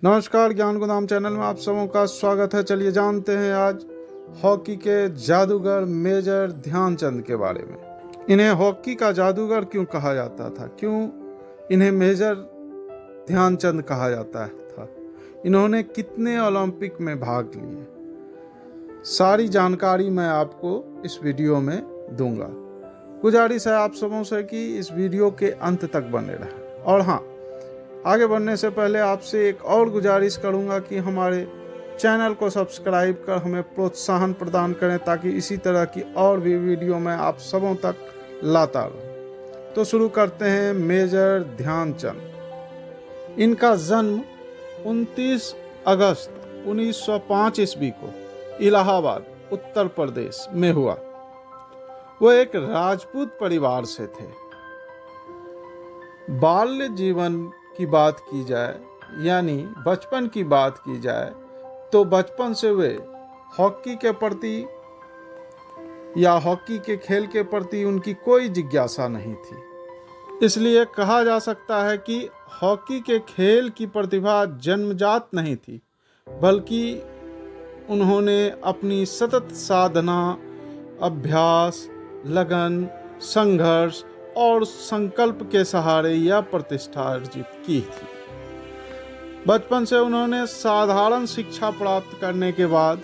नमस्कार, ज्ञान गोदाम चैनल में आप सबों का स्वागत है। चलिए जानते हैं आज हॉकी के जादूगर मेजर ध्यानचंद के बारे में। इन्हें हॉकी का जादूगर क्यों कहा जाता था, क्यों इन्हें मेजर ध्यानचंद कहा जाता था, इन्होंने कितने ओलंपिक में भाग लिए, सारी जानकारी मैं आपको इस वीडियो में दूंगा। गुजारिश है आप सबों से कि इस वीडियो के अंत तक बने रहें। और हाँ, आगे बढ़ने से पहले आपसे एक और गुजारिश करूंगा कि हमारे चैनल को सब्सक्राइब कर हमें प्रोत्साहन प्रदान करें ताकि इसी तरह की और भी वीडियो मैं आप सबों तक लाता रहूं। तो शुरू करते हैं। मेजर ध्यानचंद, इनका जन्म 29 अगस्त 1905 ईस्वी को इलाहाबाद उत्तर प्रदेश में हुआ। वो एक राजपूत परिवार से थे। बाल्य जीवन की बात की जाए, यानी बचपन की बात की जाए, तो बचपन से वे हॉकी के प्रति या हॉकी के खेल के प्रति उनकी कोई जिज्ञासा नहीं थी। इसलिए कहा जा सकता है कि हॉकी के खेल की प्रतिभा जन्मजात नहीं थी, बल्कि उन्होंने अपनी सतत साधना, अभ्यास, लगन, संघर्ष और संकल्प के सहारे यह प्रतिष्ठा अर्जित की थी। बचपन से उन्होंने साधारण शिक्षा प्राप्त करने के बाद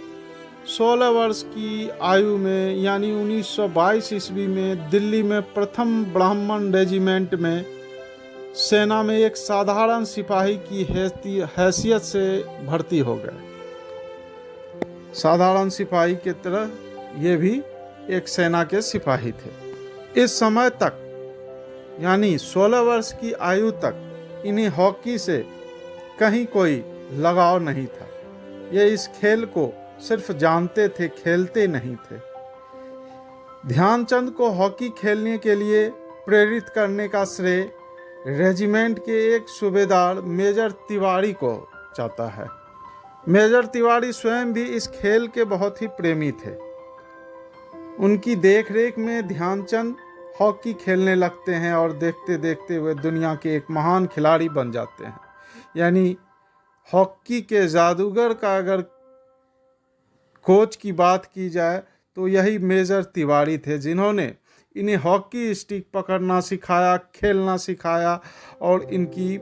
16 वर्ष की आयु में यानी 1922 ईस्वी में दिल्ली में प्रथम ब्राह्मण रेजिमेंट में सेना में एक साधारण सिपाही की हैसियत से भर्ती हो गए। साधारण सिपाही की तरह ये भी एक सेना के सिपाही थे। इस समय तक यानी 16 वर्ष की आयु तक इन्हें हॉकी से कहीं कोई लगाव नहीं था। ये इस खेल को सिर्फ जानते थे, खेलते नहीं थे। ध्यानचंद को हॉकी खेलने के लिए प्रेरित करने का श्रेय रेजिमेंट के एक सूबेदार मेजर तिवारी को जाता है। मेजर तिवारी स्वयं भी इस खेल के बहुत ही प्रेमी थे। उनकी देखरेख में ध्यानचंद हॉकी खेलने लगते हैं और देखते देखते वे दुनिया के एक महान खिलाड़ी बन जाते हैं। यानी हॉकी के जादूगर का अगर कोच की बात की जाए तो यही मेजर तिवारी थे, जिन्होंने इन्हें हॉकी स्टिक पकड़ना सिखाया, खेलना सिखाया और इनकी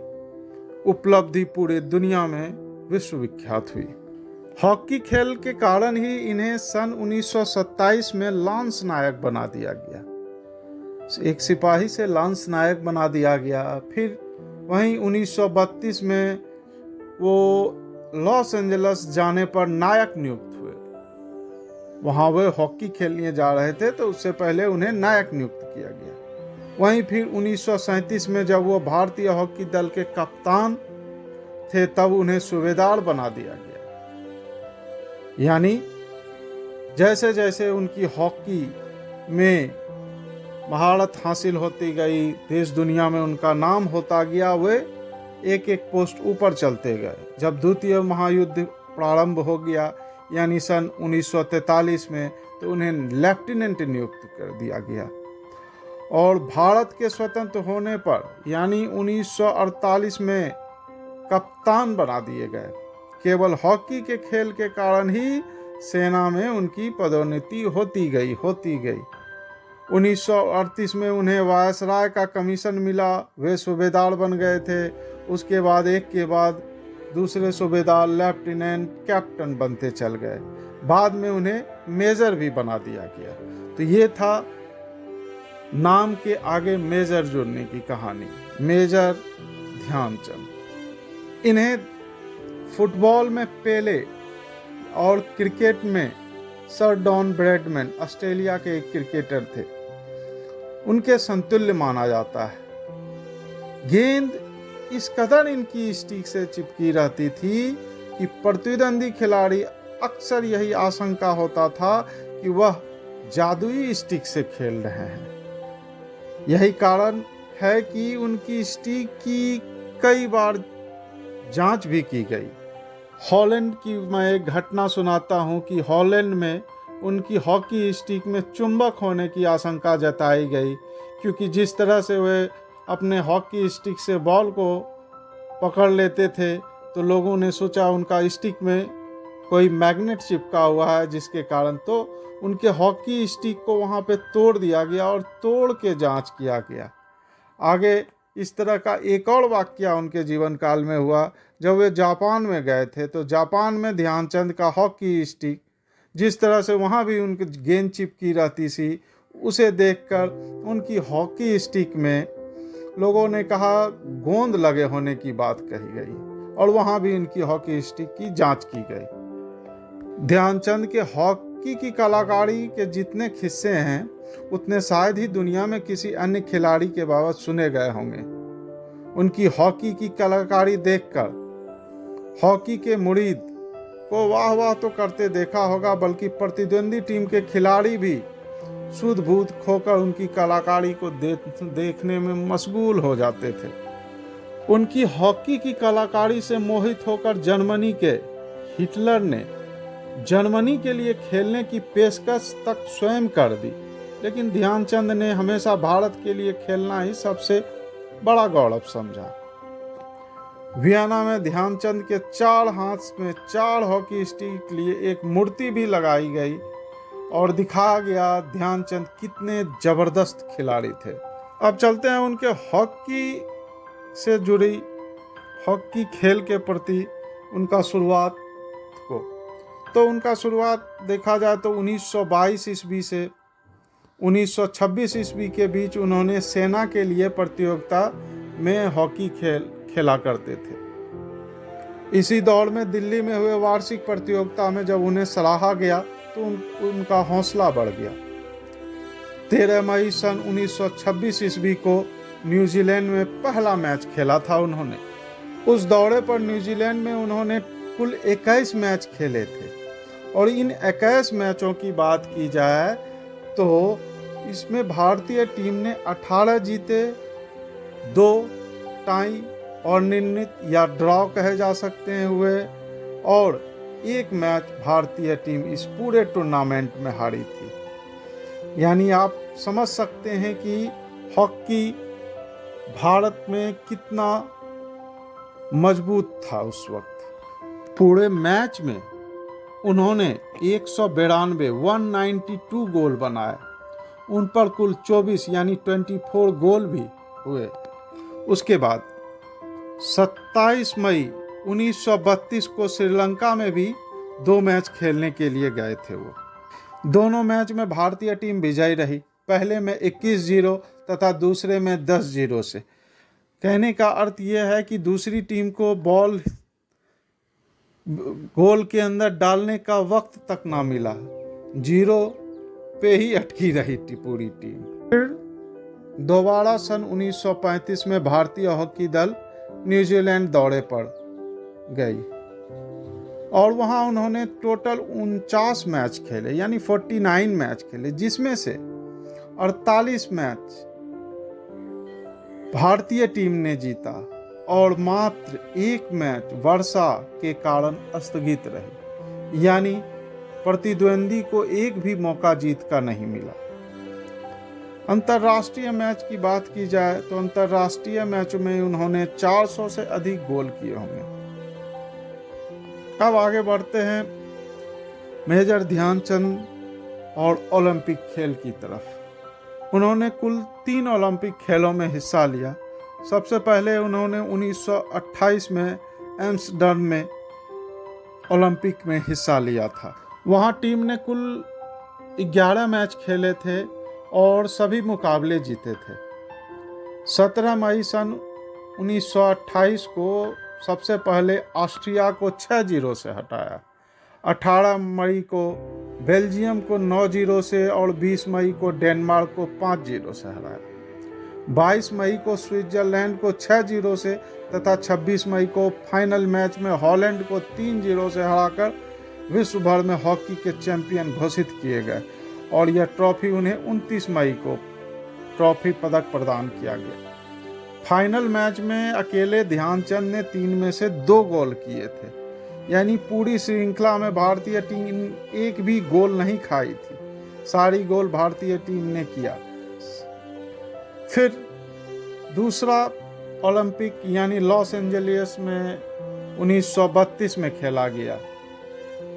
उपलब्धि पूरे दुनिया में विश्वविख्यात हुई। हॉकी खेल के कारण ही इन्हें सन 1927 में लांस नायक बना दिया गया। एक सिपाही से लांस नायक बना दिया गया। फिर वहीं 1932 में वो लॉस एंजल्स जाने पर नायक नियुक्त हुए। वहाँ वे हॉकी खेलने जा रहे थे, तो उससे पहले उन्हें नायक नियुक्त किया गया। वहीं फिर 1937 में जब वो भारतीय हॉकी दल के कप्तान थे, तब उन्हें सूबेदार बना दिया गया। यानी जैसे जैसे उनकी हॉकी में महारत हासिल होती गई, देश दुनिया में उनका नाम होता गया, वे एक एक पोस्ट ऊपर चलते गए। जब द्वितीय महायुद्ध प्रारंभ हो गया यानी सन 1943 में, तो उन्हें लेफ्टिनेंट नियुक्त कर दिया गया। और भारत के स्वतंत्र होने पर यानी 1948 में कप्तान बना दिए गए। केवल हॉकी के खेल के कारण ही सेना में उनकी पदोन्नति होती गई। 1938 में उन्हें वायसराय का कमीशन मिला, वे सूबेदार बन गए थे। उसके बाद एक के बाद दूसरे सूबेदार, लेफ्टिनेंट, कैप्टन बनते चल गए। बाद में उन्हें मेजर भी बना दिया गया। तो ये था नाम के आगे मेजर जुड़ने की कहानी, मेजर ध्यानचंद। इन्हें फुटबॉल में पेले और क्रिकेट में सर डॉन ब्रैडमैन, ऑस्ट्रेलिया के एक क्रिकेटर थे, उनके समतुल्य माना जाता है। गेंद इस कदर इनकी स्टिक से चिपकी रहती थी कि प्रतिद्वंदी खिलाड़ी अक्सर यही आशंका होता था कि वह जादुई स्टिक से खेल रहे हैं। यही कारण है कि उनकी स्टिक की कई बार जांच भी की गई। हॉलैंड की मैं एक घटना सुनाता हूं कि हॉलैंड में उनकी हॉकी स्टिक में चुंबक होने की आशंका जताई गई, क्योंकि जिस तरह से वे अपने हॉकी स्टिक से बॉल को पकड़ लेते थे, तो लोगों ने सोचा उनका स्टिक में कोई मैग्नेट चिपका हुआ है, जिसके कारण तो उनके हॉकी स्टिक को वहाँ पे तोड़ दिया गया और तोड़ के जांच किया गया। आगे इस तरह का एक और वाकया उनके जीवन काल में हुआ। जब वे जापान में गए थे तो जापान में ध्यानचंद का हॉकी स्टिक, जिस तरह से वहाँ भी उनकी गेंद चिपकी रहती थी, उसे देखकर उनकी हॉकी स्टिक में लोगों ने कहा गोंद लगे होने की बात कही गई और वहाँ भी उनकी हॉकी स्टिक की जांच की गई। ध्यानचंद के हॉकी की कलाकारी के जितने किस्से हैं उतने शायद ही दुनिया में किसी अन्य खिलाड़ी के बाबत सुने गए होंगे। उनकी हॉकी की कलाकारी देखकर हॉकी के मुरीद को वाह वाह तो करते देखा होगा, बल्कि प्रतिद्वंदी टीम के खिलाड़ी भी सुध बूध खोकर उनकी कलाकारी को देखने में मशगूल हो जाते थे। उनकी हॉकी की कलाकारी से मोहित होकर जर्मनी के हिटलर ने जर्मनी के लिए खेलने की पेशकश तक स्वयं कर दी, लेकिन ध्यानचंद ने हमेशा भारत के लिए खेलना ही सबसे बड़ा गौरव समझा। वियना में ध्यानचंद के 4 हाथ में 4 हॉकी स्टिक के लिए एक मूर्ति भी लगाई गई और दिखाया गया ध्यानचंद कितने जबरदस्त खिलाड़ी थे। अब चलते हैं उनके हॉकी से जुड़ी हॉकी खेल के प्रति उनका शुरुआत को। तो उनका शुरुआत देखा जाए तो 1922 ईस्वी से 1926 ईस्वी के बीच उन्होंने सेना के लिए प्रतियोगिता में हॉकी खेला करते थे। इसी दौर में दिल्ली में हुए वार्षिक प्रतियोगिता में जब उन्हें सराहा गया तो उनका हौसला बढ़ गया। 13 मई सन 1926 ईस्वी को न्यूजीलैंड में पहला मैच खेला था उन्होंने। उस दौरे पर न्यूजीलैंड में उन्होंने कुल 21 मैच खेले थे और इन 21 मैचों की बात की जाए तो इसमें भारतीय टीम ने 18 जीते, 2 टाई और निर्णीत या ड्रॉ कहे जा सकते हैं हुए और 1 मैच भारतीय टीम इस पूरे टूर्नामेंट में हारी थी। यानी आप समझ सकते हैं कि हॉकी भारत में कितना मजबूत था उस वक्त। पूरे मैच में उन्होंने 192 गोल बनाए, उन पर कुल 24 यानी 24 गोल भी हुए। उसके बाद 27 मई 1932 को श्रीलंका में भी 2 मैच खेलने के लिए गए थे वो। दोनों मैच में भारतीय टीम विजयी रही, पहले में 21-0 तथा दूसरे में 10-0 से। कहने का अर्थ यह है कि दूसरी टीम को बॉल गोल के अंदर डालने का वक्त तक ना मिला, 0 पे ही अटकी रही थी पूरी टीम। फिर दोबारा सन 1935 में भारतीय हॉकी दल न्यूजीलैंड दौरे पर गई और वहां उन्होंने टोटल 49 मैच खेले यानी 49 मैच खेले, जिसमें से 48 मैच भारतीय टीम ने जीता और मात्र 1 मैच वर्षा के कारण स्थगित रही, यानी प्रतिद्वंदी को एक भी मौका जीत का नहीं मिला। अंतर्राष्ट्रीय मैच की बात की जाए तो अंतर्राष्ट्रीय मैच में उन्होंने 400 से अधिक गोल किए होंगे। अब आगे बढ़ते हैं मेजर ध्यानचंद और ओलंपिक खेल की तरफ। उन्होंने कुल 3 ओलंपिक खेलों में हिस्सा लिया। सबसे पहले उन्होंने 1928 में एम्स्टर्डम में ओलंपिक में हिस्सा लिया था। वहाँ टीम ने कुल 11 मैच खेले थे और सभी मुकाबले जीते थे। 17 मई सन 1928 को सबसे पहले ऑस्ट्रिया को 6-0 से हटाया। 18 मई को बेल्जियम को 9-0 से और 20 मई को डेनमार्क को 5-0 से हराया। 22 मई को स्विट्जरलैंड को 6-0 से तथा 26 मई को फाइनल मैच में हॉलैंड को 3-0 से हराकर विश्व भर में हॉकी के चैंपियन घोषित किए गए और यह ट्रॉफी उन्हें 29 मई को ट्रॉफी पदक प्रदान किया गया। फाइनल मैच में अकेले ध्यानचंद ने 3 में से 2 गोल किए थे, यानी पूरी श्रृंखला में भारतीय टीम एक भी गोल नहीं खाई थी, सारी गोल भारतीय टीम ने किया। फिर दूसरा ओलंपिक यानी लॉस एंजलिस में 1932 में खेला गया।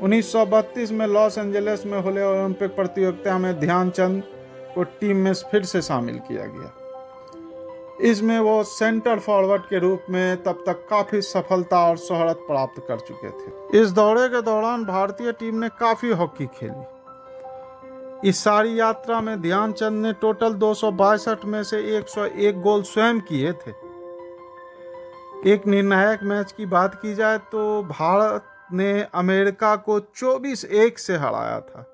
1932 में लॉस एंजलिस में हुए ओलंपिक प्रतियोगिता में ध्यानचंद को टीम में फिर से शामिल किया गया। इसमें वो सेंटर फॉरवर्ड के रूप में तब तक काफ़ी सफलता और शोहरत प्राप्त कर चुके थे। इस दौरे के दौरान भारतीय टीम ने काफ़ी हॉकी खेली। इस सारी यात्रा में ध्यानचंद ने टोटल 262 में से 101 गोल स्वयं किए थे। एक निर्णायक मैच की बात की जाए तो भारत ने अमेरिका को 24-1 से हराया था।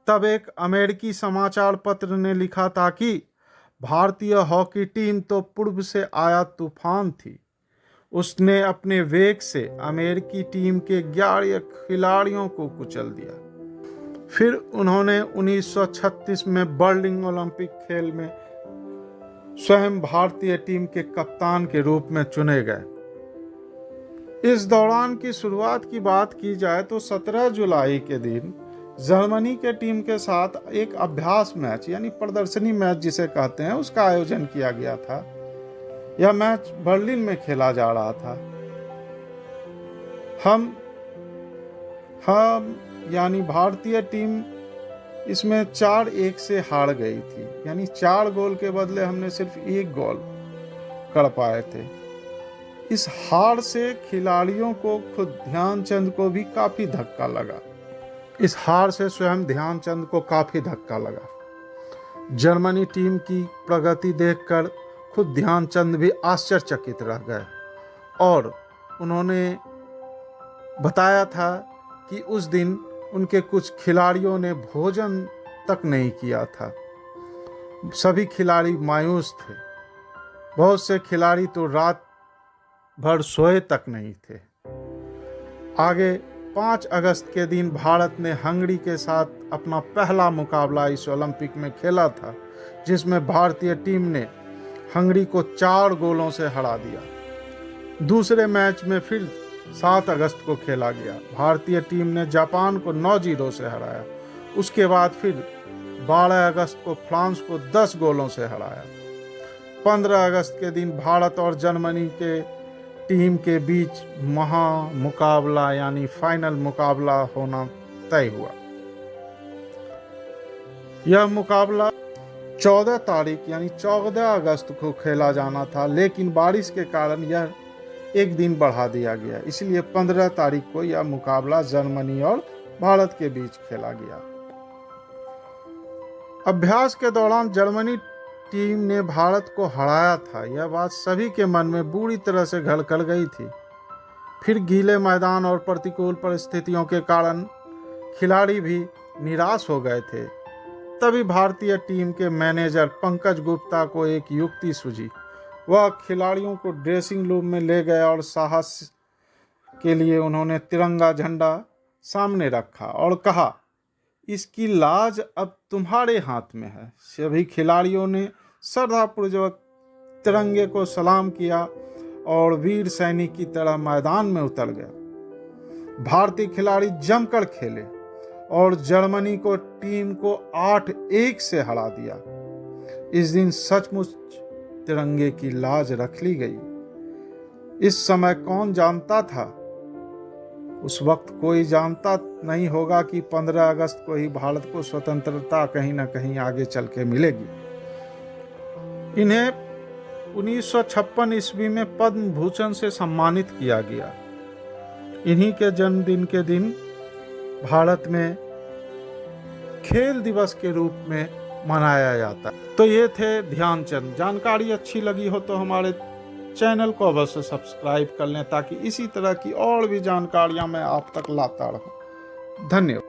तब एक अमेरिकी समाचार पत्र ने लिखा था कि भारतीय हॉकी टीम तो पूर्व से आया तूफान थी। उसने अपने वेग से अमेरिकी टीम के 11 खिलाड़ियों को कुचल दिया। फिर उन्होंने 1936 में बर्लिन ओलंपिक खेल में स्वयं भारतीय टीम के कप्तान के रूप में चुने गए। इस दौरान की शुरुआत की बात की जाए तो 17 जुलाई के दिन जर्मनी के टीम के साथ एक अभ्यास मैच यानी प्रदर्शनी मैच जिसे कहते हैं उसका आयोजन किया गया था। यह मैच बर्लिन में खेला जा रहा था। हम यानी भारतीय टीम इसमें 4-1 से हार गई थी, यानी 4 गोल के बदले हमने सिर्फ 1 गोल कर पाए थे। इस हार से खिलाड़ियों को खुद ध्यानचंद को भी काफी धक्का लगा। इस हार से स्वयं ध्यानचंद को काफी धक्का लगा। जर्मनी टीम की प्रगति देखकर खुद ध्यानचंद भी आश्चर्यचकित रह गए और उन्होंने बताया था कि उस दिन उनके कुछ खिलाड़ियों ने भोजन तक नहीं किया था। सभी खिलाड़ी मायूस थे। बहुत से खिलाड़ी तो रात भर सोए तक नहीं थे। आगे 5 अगस्त के दिन भारत ने हंगरी के साथ अपना पहला मुकाबला इस ओलंपिक में खेला था, जिसमें भारतीय टीम ने हंगरी को 4 गोलों से हरा दिया। दूसरे मैच में फिर 7 अगस्त को खेला गया। भारतीय टीम ने जापान को 9-0 से हराया। उसके बाद फिर 12 अगस्त को फ्रांस को 10 गोलों से हराया। 15 अगस्त के दिन भारत और जर्मनी के टीम के बीच महा मुकाबला यानी फाइनल मुकाबला होना तय हुआ। यह मुकाबला 14 तारीख यानी 14 अगस्त को खेला जाना था, लेकिन बारिश के कारण यह एक दिन बढ़ा दिया गया। इसलिए 15 तारीख को यह मुकाबला जर्मनी और भारत के बीच खेला गया। अभ्यास के दौरान जर्मनी टीम ने भारत को हराया था। यह बात सभी के मन में बुरी तरह से घर कर गई थी। फिर गीले मैदान और प्रतिकूल परिस्थितियों के कारण खिलाड़ी भी निराश हो गए थे। तभी भारतीय टीम के मैनेजर पंकज गुप्ता को एक युक्ति सूझी। वह खिलाड़ियों को ड्रेसिंग रूम में ले गए और साहस के लिए उन्होंने तिरंगा झंडा सामने रखा और कहा, इसकी लाज अब तुम्हारे हाथ में है। सभी खिलाड़ियों ने श्रद्धापूर्वक तिरंगे को सलाम किया और वीर सैनिक की तरह मैदान में उतर गए। भारतीय खिलाड़ी जमकर खेले और जर्मनी को टीम को 8-1 से हरा दिया। इस दिन सचमुच तिरंगे की लाज रख ली गई। इस समय कौन जानता था, उस वक्त कोई जानता नहीं होगा कि 15 अगस्त को ही भारत को स्वतंत्रता कहीं ना कहीं आगे चल के मिलेगी। इन्हें 1956 ईस्वी में पद्म भूषण से सम्मानित किया गया। इन्हीं के जन्मदिन के दिन भारत में खेल दिवस के रूप में मनाया जाता है। तो ये थे ध्यानचंद। जानकारी अच्छी लगी हो तो हमारे चैनल को अवश्य सब्सक्राइब कर लें ताकि इसी तरह की और भी जानकारियां मैं आप तक लाता रहूं। धन्यवाद।